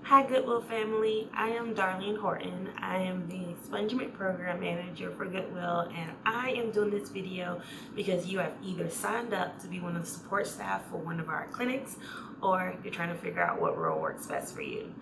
Hi Goodwill family, I am Darleen Horton. I am the Expungement Program Manager for Goodwill, and I am doing this video because you have either signed up to be one of the support staff for one of our clinics or you're trying to figure out what role works best for you.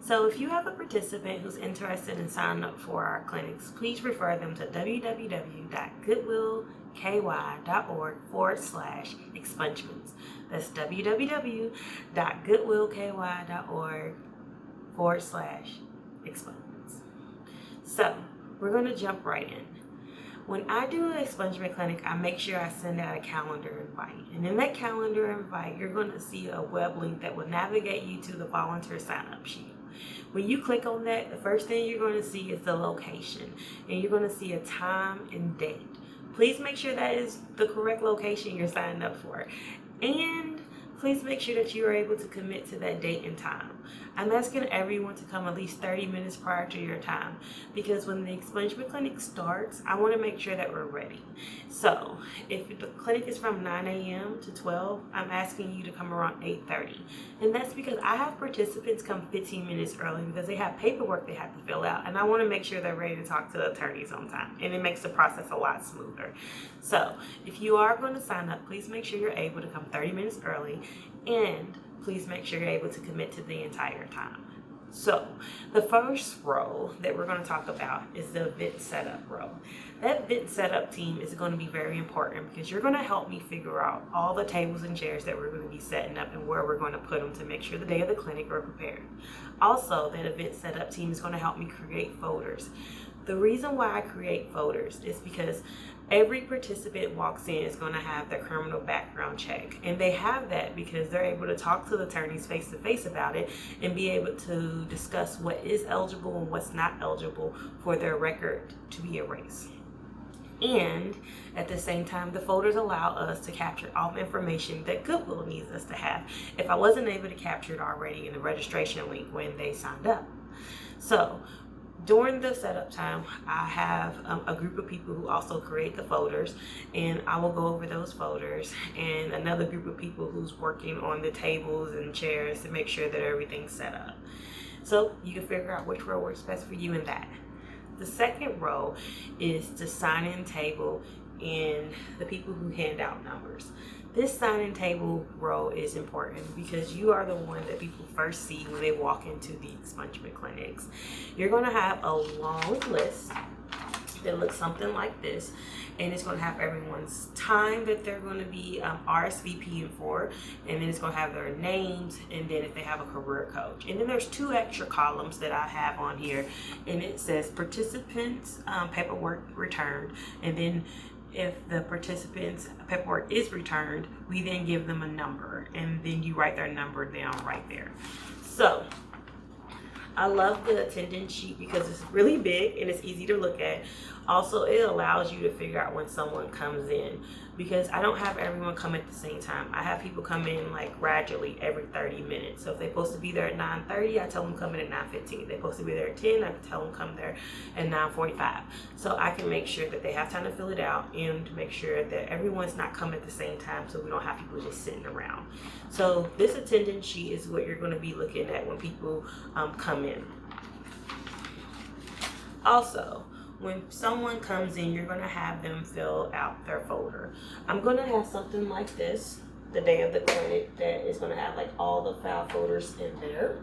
So if you have a participant who's interested in signing up for our clinics, please refer them to www.goodwillky.org/expungements. That's www.goodwillky.org/expungements. So we're going to jump right in. When I do an expungement clinic, I make sure I send out a calendar invite. And in that calendar invite, you're going to see a web link that will navigate you to the volunteer sign-up sheet. When you click on that, the first thing you're going to see is the location. And you're going to see a time and date. Please make sure that is the correct location you're signing up for. And please make sure that you are able to commit to that date and time. I'm asking everyone to come at least 30 minutes prior to your time, because when the expungement clinic starts, I want to make sure that we're ready. So if the clinic is from 9 a.m. to 12, I'm asking you to come around 8:30. And that's because I have participants come 15 minutes early because they have paperwork they have to fill out, and I want to make sure they're ready to talk to the attorneys on time, and it makes the process a lot smoother. So if you are going to sign up, please make sure you're able to come 30 minutes early, and please make sure you're able to commit to the entire time. So the first role that we're going to talk about is the event setup role. That event setup team is going to be very important because you're going to help me figure out all the tables and chairs that we're going to be setting up and where we're going to put them to make sure the day of the clinic we're prepared. Also, that event setup team is going to help me create folders. The reason why I create folders is because every participant walks in is going to have their criminal background check, and they have that because they're able to talk to the attorneys face to face about it and be able to discuss what is eligible and what's not eligible for their record to be erased. And at the same time, the folders allow us to capture all the information that Goodwill needs us to have if I wasn't able to capture it already in the registration link when they signed up. So during the setup time, I have a group of people who also create the folders, and I will go over those folders, and another group of people who's working on the tables and chairs to make sure that everything's set up. So you can figure out which role works best for you in that. The second role is the sign-in table and the people who hand out numbers. This sign-in table role is important because you are the one that people first see when they walk into the expungement clinics. You're going to have a long list that looks something like this, and it's going to have everyone's time that they're going to be RSVPing for, and then it's going to have their names, and then if they have a career coach. And then there's two extra columns that I have on here, and it says participants paperwork returned, and then if the participants' paperwork is returned, we then give them a number, and then you write their number down right there. So I love the attendance sheet because it's really big and it's easy to look at. Also, it allows you to figure out when someone comes in, because I don't have everyone come at the same time. I have people come in like gradually every 30 minutes. So if they're supposed to be there at 9:30, I tell them come in at 9:15. If they're supposed to be there at 10, I tell them come there at 9:45. So I can make sure that they have time to fill it out and to make sure that everyone's not coming at the same time, so we don't have people just sitting around. So this attendance sheet is what you're going to be looking at when people come in. Also, when someone comes in, you're going to have them fill out their folder. I'm going to have something like this the day of the clinic that is going to have like all the file folders in there.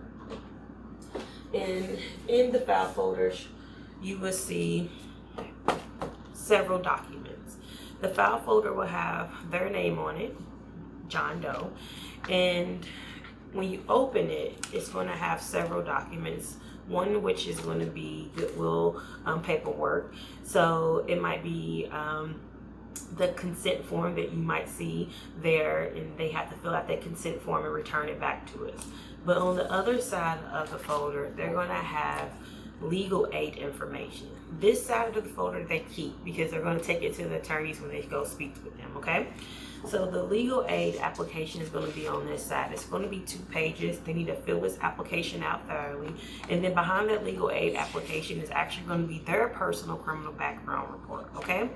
And in the file folders, you will see several documents. The file folder will have their name on it, John Doe, and when you open it, it's going to have several documents. One which is going to be Goodwill paperwork. So it might be the consent form that you might see there, and they have to fill out that consent form and return it back to us. But on the other side of the folder, they're going to have legal aid information. This side of the folder they keep because they're going to take it to the attorneys when they go speak with them, okay? So the legal aid application is going to be on this side. It's going to be 2 pages. They need to fill this application out thoroughly. And then behind that legal aid application is actually going to be their personal criminal background report, okay?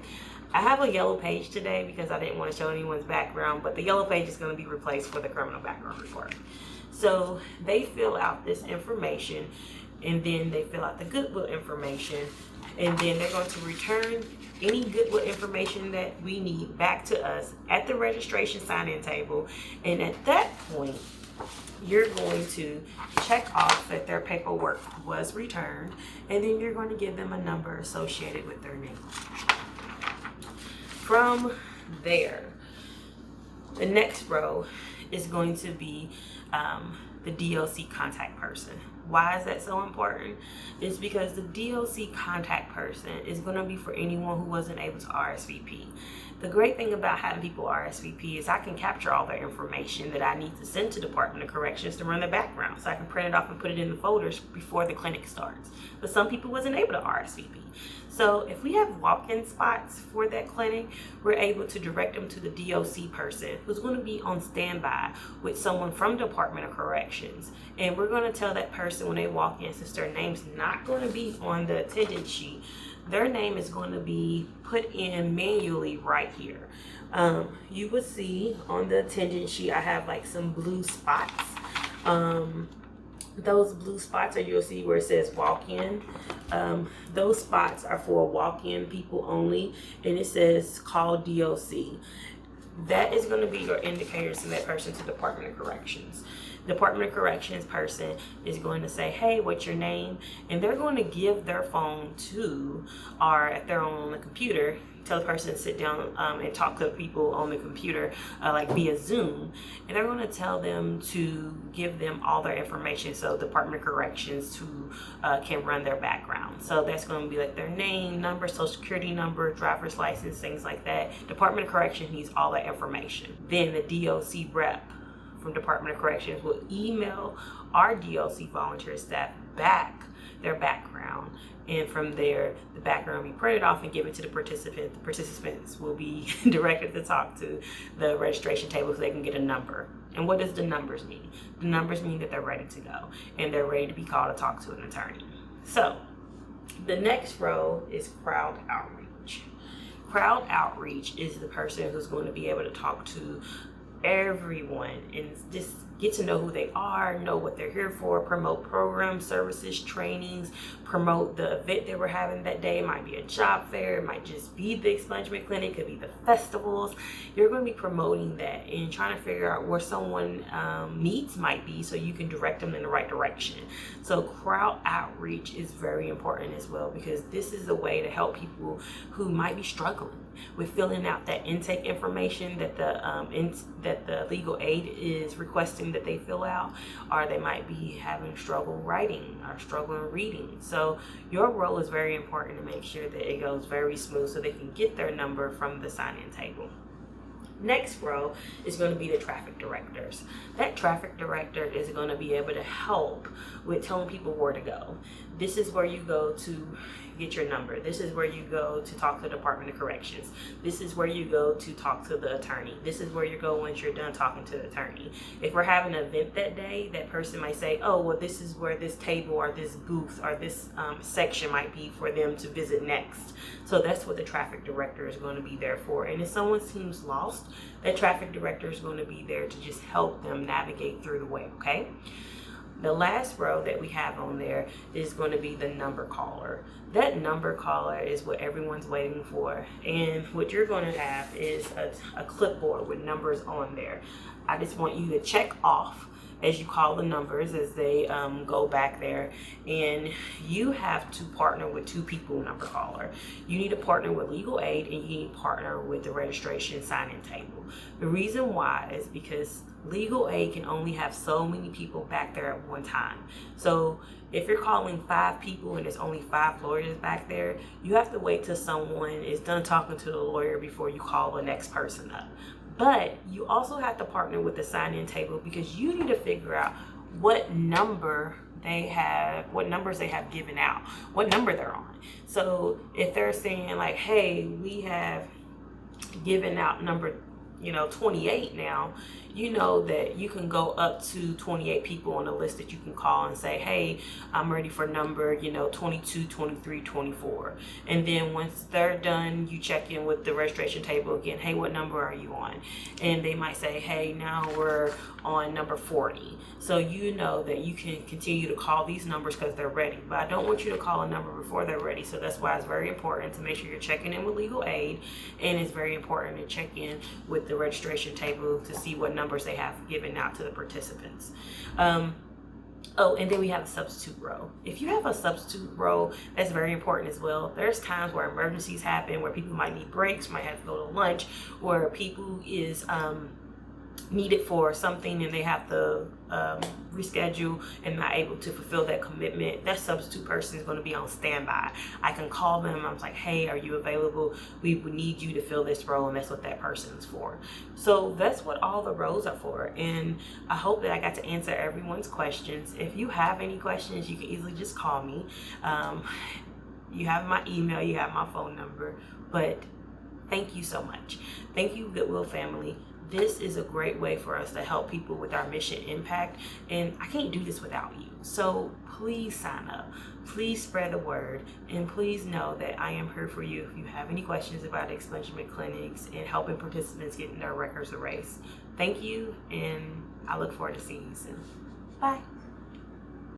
I have a yellow page today because I didn't want to show anyone's background, but the yellow page is going to be replaced for the criminal background report. So they fill out this information, and then they fill out the Goodwill information, and then they're going to return any Goodwill information that we need back to us at the registration sign-in table. And at that point, you're going to check off that their paperwork was returned, and then you're going to give them a number associated with their name. From there, the next row is going to be the DOC contact person. Why is that so important? It's because the DOC contact person is going to be for anyone who wasn't able to RSVP. The great thing about having people RSVP is I can capture all their information that I need to send to Department of Corrections to run their background. So I can print it off and put it in the folders before the clinic starts. But some people wasn't able to RSVP. So if we have walk-in spots for that clinic, we're able to direct them to the DOC person who's going to be on standby with someone from Department of Corrections. And we're going to tell that person when they walk in, since their name's not going to be on the attendance sheet, their name is going to be put in manually right here. You will see on the attendance sheet, I have like some blue spots. Those blue spots, or you'll see where it says walk-in. Those spots are for walk-in people only, and it says call DOC. That is going to be your indicator to that person to Department of Corrections. Department of Corrections person is going to say, hey, what's your name? And they're going to give their phone to, or if they're on the computer, tell the person to sit down and talk to people on the computer, like via Zoom. And they're going to tell them to give them all their information so Department of Corrections can run their background. So that's going to be like their name, number, social security number, driver's license, things like that. Department of Corrections needs all that information. Then the DOC rep from Department of Corrections will email our DOC volunteer staff back their background, and from there the background will be printed off and given to the participant. The participants will be directed to talk to the registration table so they can get a number. And what does the numbers mean? The numbers mean that they're ready to go and they're ready to be called to talk to an attorney. So the next row is crowd outreach. Crowd outreach is the person who's going to be able to talk to everyone and just get to know who they are, know what they're here for, promote programs, services, trainings, promote the event that we're having that day. It might be a job fair, it might just be the expungement clinic, it could be the festivals. You're going to be promoting that and trying to figure out where someone needs might be so you can direct them in the right direction. So crowd outreach is very important as well, because this is a way to help people who might be struggling with filling out that intake information that the legal aid is requesting that they fill out, or they might be having struggle writing or struggling reading. So your role is very important to make sure that it goes very smooth so they can get their number from the sign-in table. Next row is going to be the traffic directors. That traffic director is going to be able to help with telling people where to go. This is where you go to get your number. This is where you go to talk to the Department of Corrections. This is where you go to talk to the attorney. This is where you go once you're done talking to the attorney. If we're having an event that day, that person might say, oh, well, this is where this table or this booth or this section might be for them to visit next. So that's what the traffic director is going to be there for. And if someone seems lost, that traffic director is going to be there to just help them navigate through the way, okay? The last row that we have on there is going to be the number caller. That number caller is what everyone's waiting for. And what you're going to have is a clipboard with numbers on there. I just want you to check off as you call the numbers as they go back there. And you have to partner with two people, number caller. You need to partner with legal aid and you need to partner with the registration sign-in table. The reason why is because legal aid can only have so many people back there at one time. So if you're calling 5 people and there's only 5 lawyers back there, you have to wait till someone is done talking to the lawyer before you call the next person up. But you also have to partner with the sign-in table because you need to figure out what numbers they have given out, what number they're on. So if they're saying like, hey, we have given out number 28 now, you know that you can go up to 28 people on the list that you can call and say, hey, I'm ready for number 22, 23, 24. And then once they're done, you check in with the registration table again. Hey, what number are you on? And they might say, hey, now we're on number 40. So you know that you can continue to call these numbers because they're ready. But I don't want you to call a number before they're ready. So that's why it's very important to make sure you're checking in with legal aid, and it's very important to check in with the registration table to see what numbers they have given out to the participants. Oh, and then we have a substitute row. If you have a substitute row, that's very important as well. There's times where emergencies happen, where people might need breaks, might have to go to lunch, where people is needed for something and they have to reschedule and not able to fulfill that commitment. That substitute person is going to be on standby. I can call them. I'm like, hey, are you available? We would need you to fill this role, and that's what that person is for. So that's what all the roles are for, and I hope that I got to answer everyone's questions. If you have any questions, you can easily just call me. You have my email, you have my phone number, but thank you so much. Thank you, Goodwill family. This is a great way for us to help people with our mission impact, and I can't do this without you. So please sign up, please spread the word, and please know that I am here for you if you have any questions about expungement clinics and helping participants getting their records erased. Thank you, and I look forward to seeing you soon. Bye.